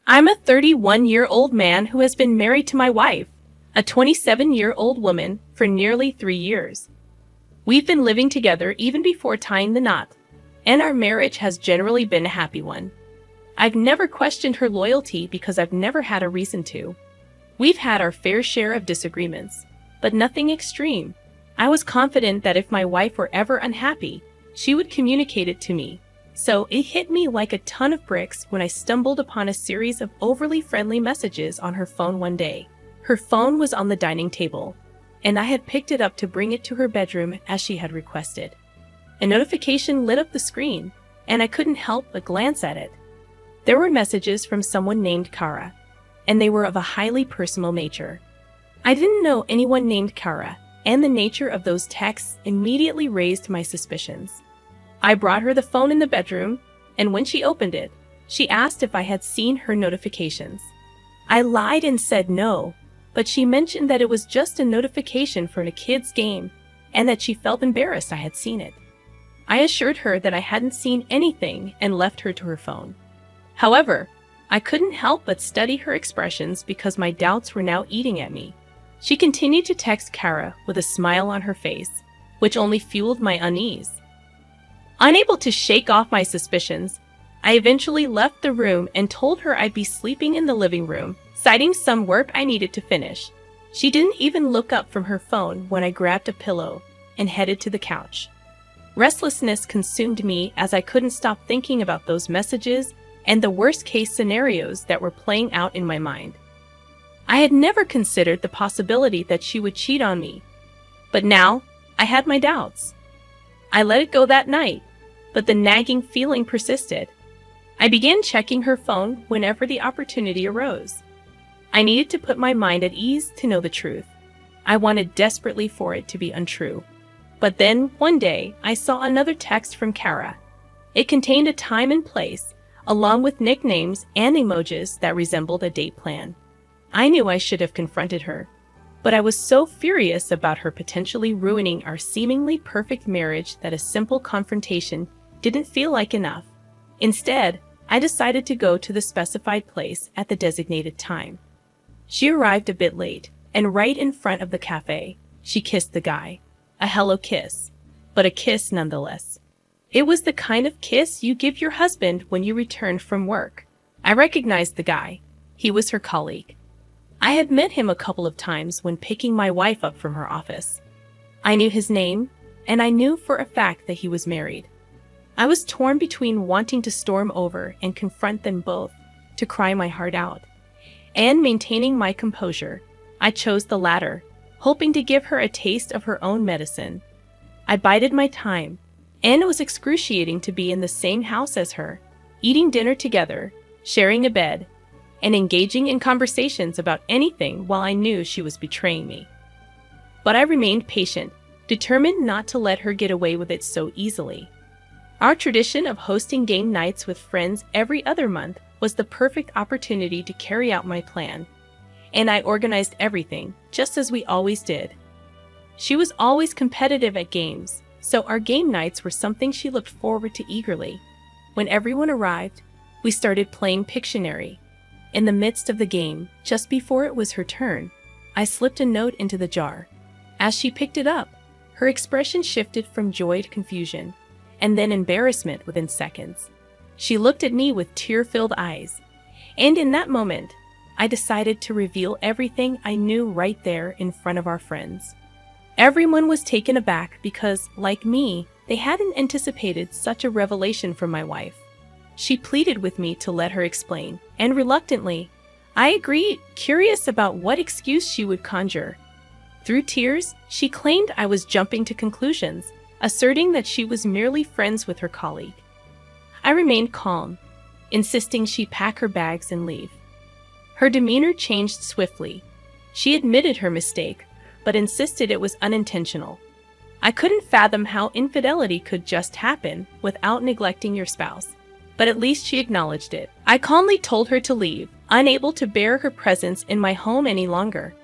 I'm a 31-year-old man who has been married to my wife, a 27-year-old woman, for nearly 3 years. We've been living together even before tying the knot, and our marriage has generally been a happy one. I've never questioned her loyalty because I've never had a reason to. We've had our fair share of disagreements, but nothing extreme. I was confident that if my wife were ever unhappy, she would communicate it to me. So it hit me like a ton of bricks when I stumbled upon a series of overly friendly messages on her phone one day. Her phone was on the dining table, and I had picked it up to bring it to her bedroom as she had requested. A notification lit up the screen, and I couldn't help but glance at it. There were messages from someone named Kara, and they were of a highly personal nature. I didn't know anyone named Kara, and the nature of those texts immediately raised my suspicions. I brought her the phone in the bedroom, and when she opened it, she asked if I had seen her notifications. I lied and said no, but she mentioned that it was just a notification for a kid's game, and that she felt embarrassed I had seen it. I assured her that I hadn't seen anything and left her to her phone. However, I couldn't help but study her expressions because my doubts were now eating at me. She continued to text Kara with a smile on her face, which only fueled my unease. Unable to shake off my suspicions, I eventually left the room and told her I'd be sleeping in the living room, citing some work I needed to finish. She didn't even look up from her phone when I grabbed a pillow and headed to the couch. Restlessness consumed me as I couldn't stop thinking about those messages and the worst-case scenarios that were playing out in my mind. I had never considered the possibility that she would cheat on me, but now I had my doubts. I let it go that night, but the nagging feeling persisted. I began checking her phone whenever the opportunity arose. I needed to put my mind at ease to know the truth. I wanted desperately for it to be untrue. But then, one day, I saw another text from Kara. It contained a time and place, along with nicknames and emojis that resembled a date plan. I knew I should have confronted her, but I was so furious about her potentially ruining our seemingly perfect marriage that a simple confrontation didn't feel like enough. Instead, I decided to go to the specified place at the designated time. She arrived a bit late, and right in front of the cafe, she kissed the guy. A hello kiss, but a kiss nonetheless. It was the kind of kiss you give your husband when you return from work. I recognized the guy. He was her colleague. I had met him a couple of times when picking my wife up from her office. I knew his name, and I knew for a fact that he was married. I was torn between wanting to storm over and confront them both, to cry my heart out, and maintaining my composure. I chose the latter, hoping to give her a taste of her own medicine. I bided my time, and it was excruciating to be in the same house as her, eating dinner together, sharing a bed, and engaging in conversations about anything while I knew she was betraying me. But I remained patient, determined not to let her get away with it so easily. Our tradition of hosting game nights with friends every other month was the perfect opportunity to carry out my plan, and I organized everything, just as we always did. She was always competitive at games, so our game nights were something she looked forward to eagerly. When everyone arrived, we started playing Pictionary. In the midst of the game, just before it was her turn, I slipped a note into the jar. As she picked it up, her expression shifted from joy to confusion, and then embarrassment within seconds. She looked at me with tear-filled eyes, and in that moment, I decided to reveal everything I knew right there in front of our friends. Everyone was taken aback because, like me, they hadn't anticipated such a revelation from my wife. She pleaded with me to let her explain, and reluctantly, I agreed, curious about what excuse she would conjure. Through tears, she claimed I was jumping to conclusions, asserting that she was merely friends with her colleague. I remained calm, insisting she pack her bags and leave. Her demeanor changed swiftly. She admitted her mistake, but insisted it was unintentional. I couldn't fathom how infidelity could just happen without neglecting your spouse, but at least she acknowledged it. I calmly told her to leave, unable to bear her presence in my home any longer.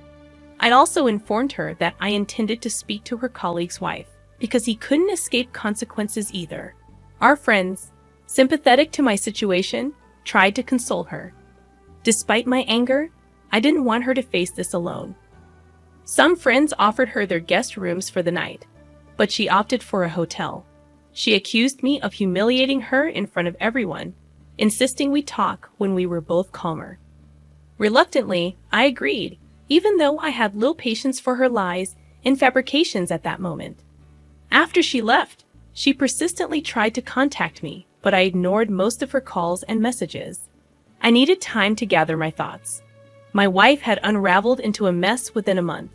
I'd also informed her that I intended to speak to her colleague's wife, because he couldn't escape consequences either. Our friends, sympathetic to my situation, tried to console her. Despite my anger, I didn't want her to face this alone. Some friends offered her their guest rooms for the night, but she opted for a hotel. She accused me of humiliating her in front of everyone, insisting we talk when we were both calmer. Reluctantly, I agreed, even though I had little patience for her lies and fabrications at that moment. After she left, she persistently tried to contact me, but I ignored most of her calls and messages. I needed time to gather my thoughts. My wife had unraveled into a mess within a month.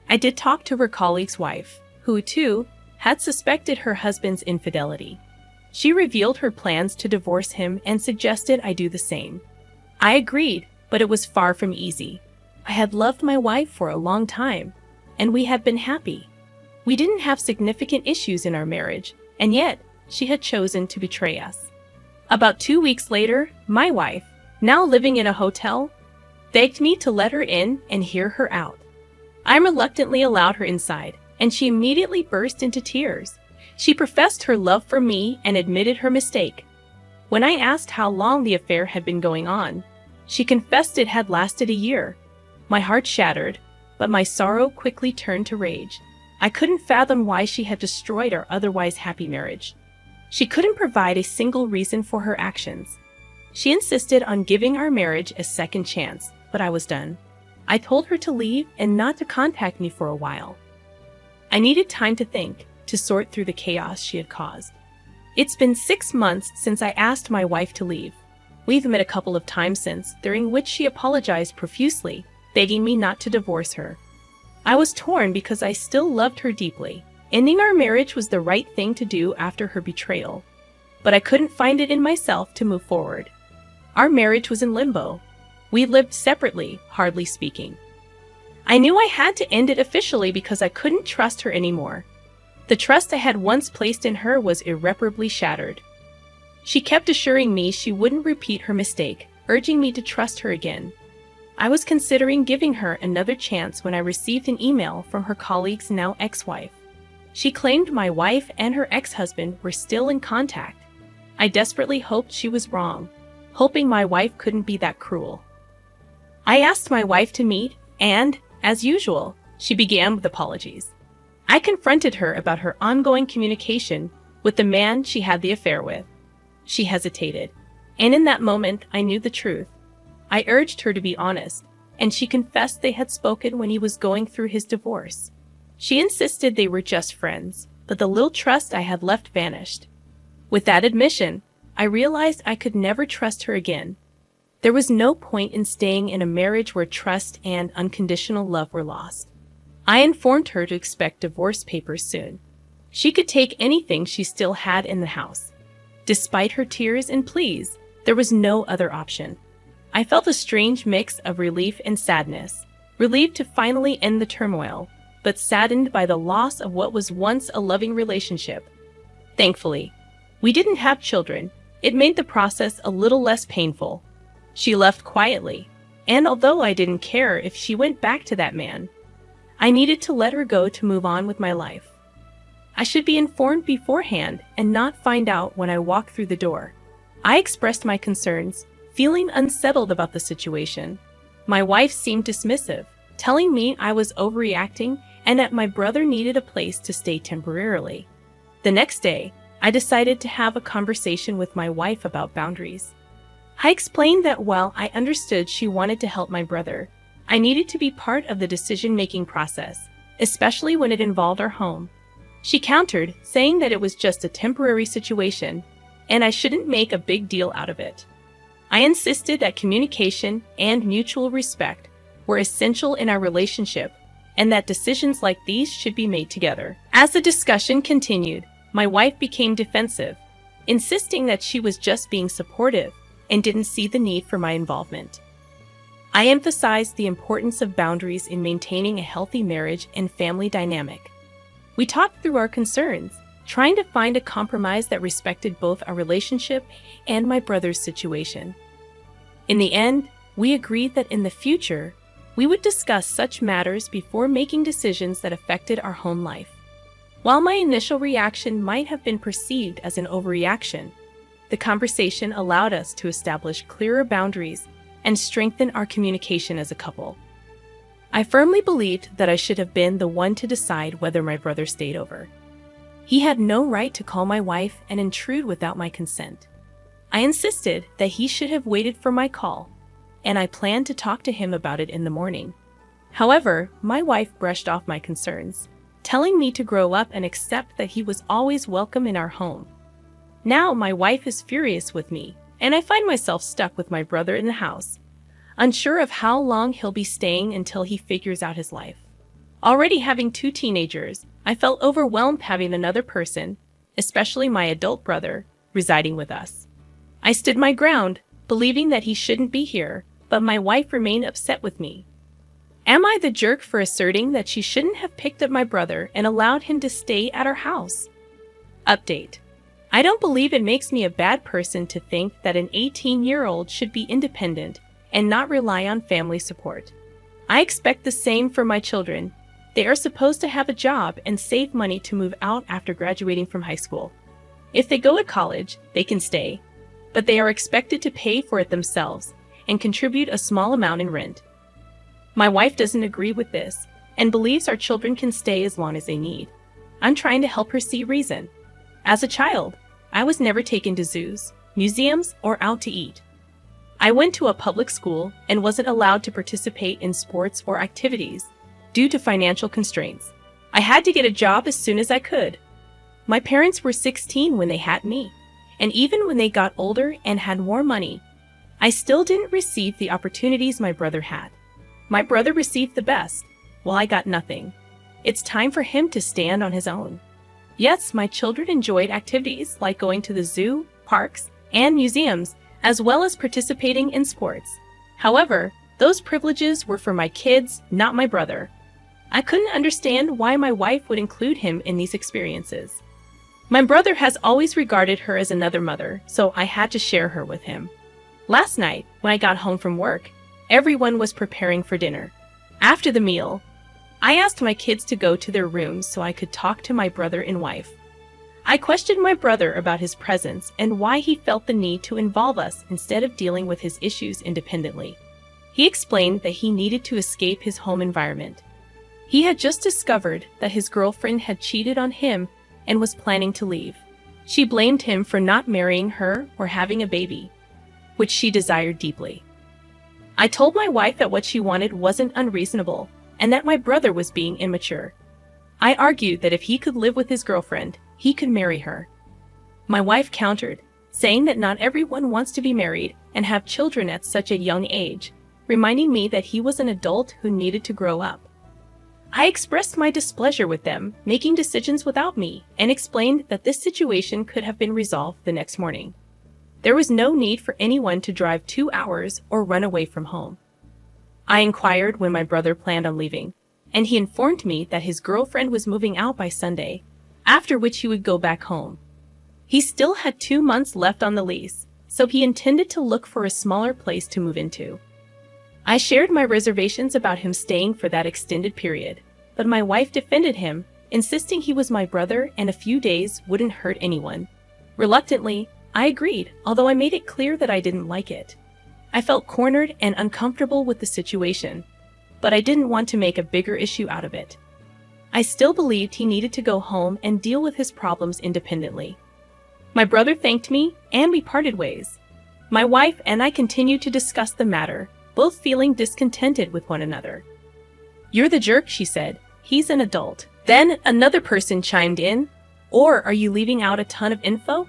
I did talk to her colleague's wife, who, too, had suspected her husband's infidelity. She revealed her plans to divorce him and suggested I do the same. I agreed, but it was far from easy. I had loved my wife for a long time, and we had been happy. We didn't have significant issues in our marriage, and yet she had chosen to betray us. About 2 weeks later, my wife, now living in a hotel, begged me to let her in and hear her out. I reluctantly allowed her inside, and she immediately burst into tears. She professed her love for me and admitted her mistake. When I asked how long the affair had been going on, she confessed it had lasted a year. My heart shattered, but my sorrow quickly turned to rage. I couldn't fathom why she had destroyed our otherwise happy marriage. She couldn't provide a single reason for her actions. She insisted on giving our marriage a second chance, but I was done. I told her to leave and not to contact me for a while. I needed time to think, to sort through the chaos she had caused. It's been 6 months since I asked my wife to leave. We've met a couple of times since, during which she apologized profusely, begging me not to divorce her. I was torn because I still loved her deeply. Ending our marriage was the right thing to do after her betrayal, but I couldn't find it in myself to move forward. Our marriage was in limbo. We lived separately, hardly speaking. I knew I had to end it officially because I couldn't trust her anymore. The trust I had once placed in her was irreparably shattered. She kept assuring me she wouldn't repeat her mistake, urging me to trust her again. I was considering giving her another chance when I received an email from her colleague's now ex-wife. She claimed my wife and her ex-husband were still in contact. I desperately hoped she was wrong, hoping my wife couldn't be that cruel. I asked my wife to meet, and, as usual, she began with apologies. I confronted her about her ongoing communication with the man she had the affair with. She hesitated, and in that moment I knew the truth. I urged her to be honest, and she confessed they had spoken when he was going through his divorce. She insisted they were just friends, but the little trust I had left vanished. With that admission, I realized I could never trust her again. There was no point in staying in a marriage where trust and unconditional love were lost. I informed her to expect divorce papers soon. She could take anything she still had in the house. Despite her tears and pleas, there was no other option. I felt a strange mix of relief and sadness, relieved to finally end the turmoil, but saddened by the loss of what was once a loving relationship. Thankfully, we didn't have children. It made the process a little less painful. She left quietly, and although I didn't care if she went back to that man, I needed to let her go to move on with my life. I should be informed beforehand and not find out when I walk through the door. I expressed my concerns, feeling unsettled about the situation. My wife seemed dismissive, telling me I was overreacting and that my brother needed a place to stay temporarily. The next day, I decided to have a conversation with my wife about boundaries. I explained that while I understood she wanted to help my brother, I needed to be part of the decision-making process, especially when it involved our home. She countered, saying that it was just a temporary situation, and I shouldn't make a big deal out of it. I insisted that communication and mutual respect were essential in our relationship, and that decisions like these should be made together. As the discussion continued, my wife became defensive, insisting that she was just being supportive and didn't see the need for my involvement. I emphasized the importance of boundaries in maintaining a healthy marriage and family dynamic. We talked through our concerns, trying to find a compromise that respected both our relationship and my brother's situation. In the end, we agreed that in the future, we would discuss such matters before making decisions that affected our home life. While my initial reaction might have been perceived as an overreaction, the conversation allowed us to establish clearer boundaries and strengthen our communication as a couple. I firmly believed that I should have been the one to decide whether my brother stayed over. He had no right to call my wife and intrude without my consent. I insisted that he should have waited for my call, and I planned to talk to him about it in the morning. However, my wife brushed off my concerns, telling me to grow up and accept that he was always welcome in our home. Now my wife is furious with me, and I find myself stuck with my brother in the house, unsure of how long he'll be staying until he figures out his life. Already having 2 teenagers, I felt overwhelmed having another person, especially my adult brother, residing with us. I stood my ground, believing that he shouldn't be here, but my wife remained upset with me. Am I the jerk for asserting that she shouldn't have picked up my brother and allowed him to stay at our house? Update. I don't believe it makes me a bad person to think that an 18-year-old should be independent and not rely on family support. I expect the same for my children. They are supposed to have a job and save money to move out after graduating from high school. If they go to college, they can stay, but they are expected to pay for it themselves and contribute a small amount in rent. My wife doesn't agree with this and believes our children can stay as long as they need. I'm trying to help her see reason. As a child, I was never taken to zoos, museums, or out to eat. I went to a public school and wasn't allowed to participate in sports or activities due to financial constraints. I had to get a job as soon as I could. My parents were 16 when they had me, and even when they got older and had more money, I still didn't receive the opportunities my brother had. My brother received the best, while I got nothing. It's time for him to stand on his own. Yes, my children enjoyed activities like going to the zoo, parks, and museums, as well as participating in sports. However, those privileges were for my kids, not my brother. I couldn't understand why my wife would include him in these experiences. My brother has always regarded her as another mother, so I had to share her with him. Last night, when I got home from work, everyone was preparing for dinner. After the meal, I asked my kids to go to their rooms so I could talk to my brother and wife. I questioned my brother about his presence and why he felt the need to involve us instead of dealing with his issues independently. He explained that he needed to escape his home environment. He had just discovered that his girlfriend had cheated on him and was planning to leave. She blamed him for not marrying her or having a baby, which she desired deeply. I told my wife that what she wanted wasn't unreasonable and that my brother was being immature. I argued that if he could live with his girlfriend, he could marry her. My wife countered, saying that not everyone wants to be married and have children at such a young age, reminding me that he was an adult who needed to grow up. I expressed my displeasure with them making decisions without me and explained that this situation could have been resolved the next morning. There was no need for anyone to drive 2 hours or run away from home. I inquired when my brother planned on leaving, and he informed me that his girlfriend was moving out by Sunday, after which he would go back home. He still had 2 months left on the lease, so he intended to look for a smaller place to move into. I shared my reservations about him staying for that extended period, but my wife defended him, insisting he was my brother and a few days wouldn't hurt anyone. Reluctantly, I agreed, although I made it clear that I didn't like it. I felt cornered and uncomfortable with the situation, but I didn't want to make a bigger issue out of it. I still believed he needed to go home and deal with his problems independently. My brother thanked me, and we parted ways. My wife and I continued to discuss the matter, both feeling discontented with one another. "You're the jerk," she said. "He's an adult." Then another person chimed in, "Or are you leaving out a ton of info?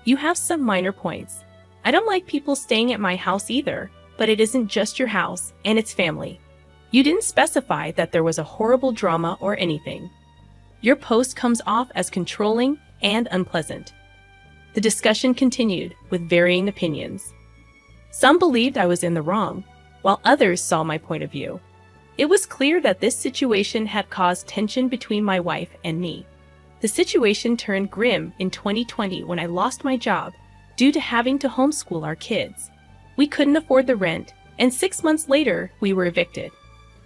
You have some minor points. I don't like people staying at my house either, but it isn't just your house, and it's family. You didn't specify that there was a horrible drama or anything. Your post comes off as controlling and unpleasant." The discussion continued, with varying opinions. Some believed I was in the wrong, while others saw my point of view. It was clear that this situation had caused tension between my wife and me. The situation turned grim in 2020 when I lost my job due to having to homeschool our kids. We couldn't afford the rent, and 6 months later, we were evicted.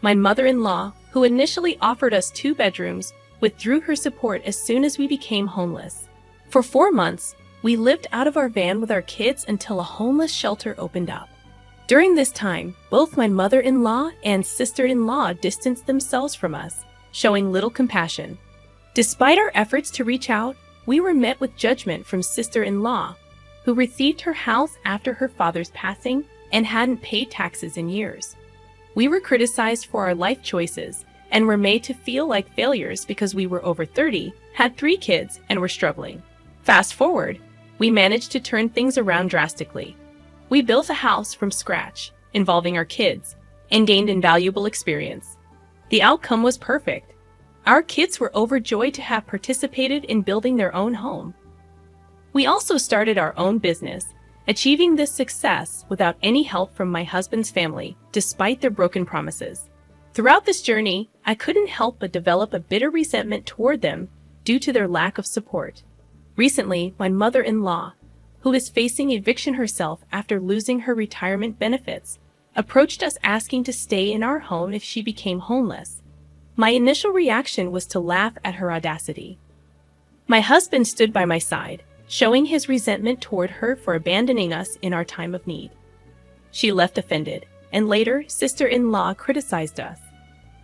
My mother-in-law, who initially offered us 2 bedrooms, withdrew her support as soon as we became homeless. For 4 months, we lived out of our van with our kids until a homeless shelter opened up. During this time, both my mother-in-law and sister-in-law distanced themselves from us, showing little compassion. Despite our efforts to reach out, we were met with judgment from sister-in-law, who received her house after her father's passing and hadn't paid taxes in years. We were criticized for our life choices and were made to feel like failures because we were over 30, had 3 kids, and were struggling. Fast forward, we managed to turn things around drastically. We built a house from scratch, involving our kids, and gained invaluable experience. The outcome was perfect. Our kids were overjoyed to have participated in building their own home. We also started our own business, achieving this success without any help from my husband's family, despite their broken promises. Throughout this journey, I couldn't help but develop a bitter resentment toward them due to their lack of support. Recently, my mother-in-law, who is facing eviction herself after losing her retirement benefits, approached us asking to stay in our home if she became homeless. My initial reaction was to laugh at her audacity. My husband stood by my side, showing his resentment toward her for abandoning us in our time of need. She left offended, and later, sister-in-law criticized us,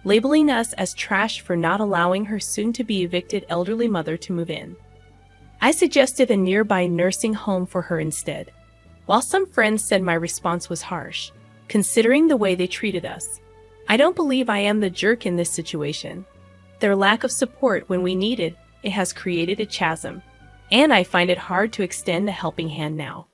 labeling us as trash for not allowing her soon-to-be evicted elderly mother to move in. I suggested a nearby nursing home for her instead, while some friends said my response was harsh, considering the way they treated us. I don't believe I am the jerk in this situation. Their lack of support when we needed it has created a chasm, and I find it hard to extend a helping hand now.